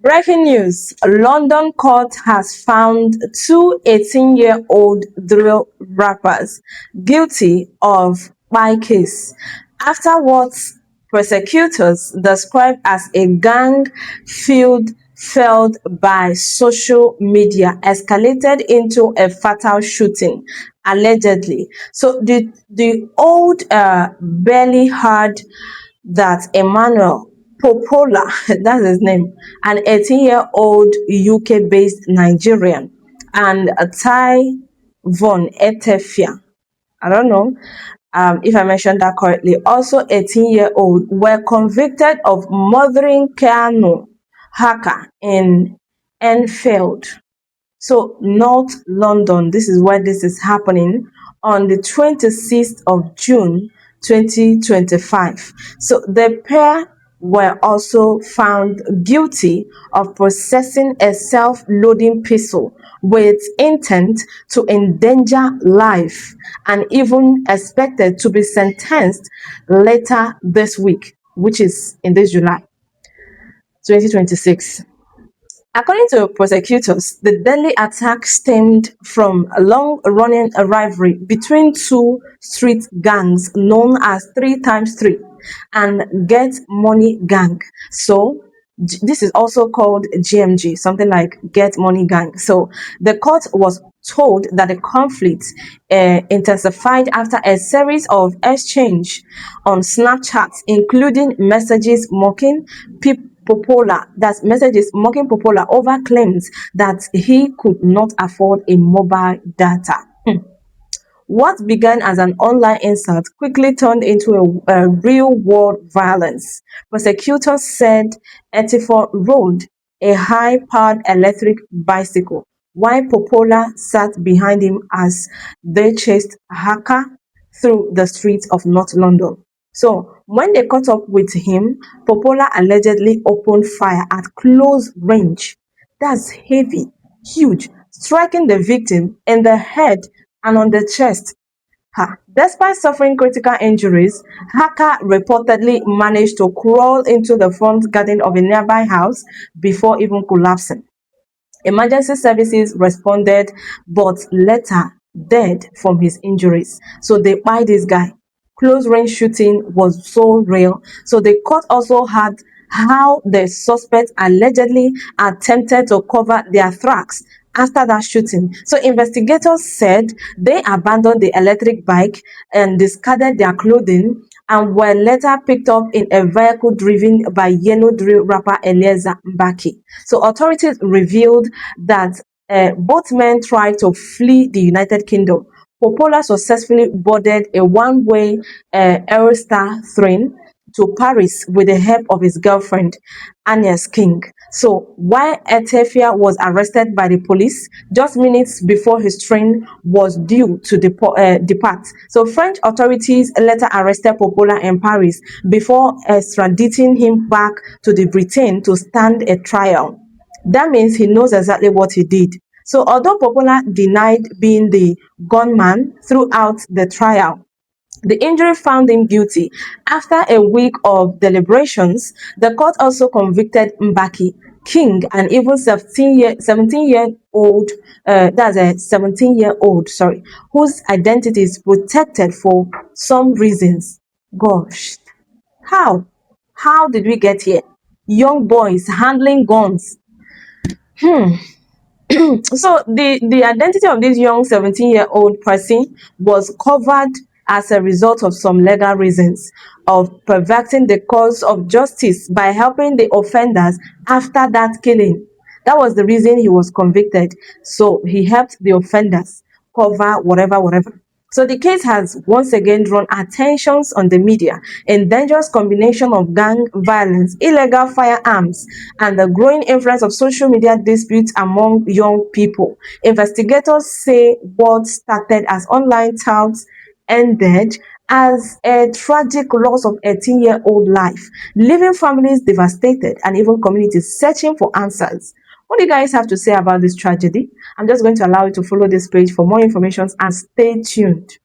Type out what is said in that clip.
Breaking news: London court has found two 18-year-old drill rappers guilty of spy case after what prosecutors described as a gang fueled by social media escalated into a fatal shooting, allegedly. So the old barely heard that Emmanuel Popola, that's his name, an 18-year-old UK-based Nigerian, and Ty Von Etefia, I don't know if I mentioned that correctly, also 18-year-old, were convicted of murdering Keanu Haka in Enfield, so North London. This is where this is happening on the 26th of June 2025. So the pair were also found guilty of possessing a self-loading pistol with intent to endanger life, and even expected to be sentenced later this week, which is in this July 2026. According to prosecutors, the deadly attack stemmed from a long-running rivalry between two street gangs known as 3 times 3 and Get Money Gang. So, this is also called GMG, something like Get Money Gang. So, the court was told that the conflict intensified after a series of exchange on Snapchat, including messages mocking people Popola, that's messages mocking Popola over claims that he could not afford a mobile data. What began as an online insult quickly turned into a real-world violence. Prosecutors said Etifor rode a high-powered electric bicycle while Popola sat behind him as they chased Haka through the streets of North London. So, when they caught up with him, Popola allegedly opened fire at close range. That's heavy, huge, striking the victim in the head and on the chest. Despite suffering critical injuries, Haka reportedly managed to crawl into the front garden of a nearby house before even collapsing. Emergency services responded, but later dead from his injuries. So they buy this guy. Close range shooting was so real. So the court also had how the suspects allegedly attempted to cover their tracks after that shooting. So investigators said they abandoned the electric bike and discarded their clothing and were later picked up in a vehicle driven by yellow drill rapper Eliezer Mbaki. So authorities revealed that both men tried to flee the United Kingdom. Popola successfully boarded a one-way Eurostar train to Paris with the help of his girlfriend, Agnes King. So while Etefia was arrested by the police just minutes before his train was due to depart. So French authorities later arrested Popola in Paris before extraditing him back to the Britain to stand a trial. That means he knows exactly what he did. So although Popola denied being the gunman throughout the trial, the injury found him guilty. After a week of deliberations, the court also convicted Mbaki, King, and even 17-year-old, that's a 17-year-old, sorry, whose identity is protected for some reasons. Gosh, how? How did we get here? Young boys handling guns. So the identity of this young 17-year-old person was covered as a result of some legal reasons of perverting the cause of justice by helping the offenders after that killing. That was the reason he was convicted. So he helped the offenders cover whatever. So the case has once again drawn attentions on the media, a dangerous combination of gang violence, illegal firearms, and the growing influence of social media disputes among young people. Investigators say what started as online touts ended as a tragic loss of 18-year-old life, leaving families devastated and even communities searching for answers. What do you guys have to say about this tragedy? I'm just going to allow you to follow this page for more information and stay tuned.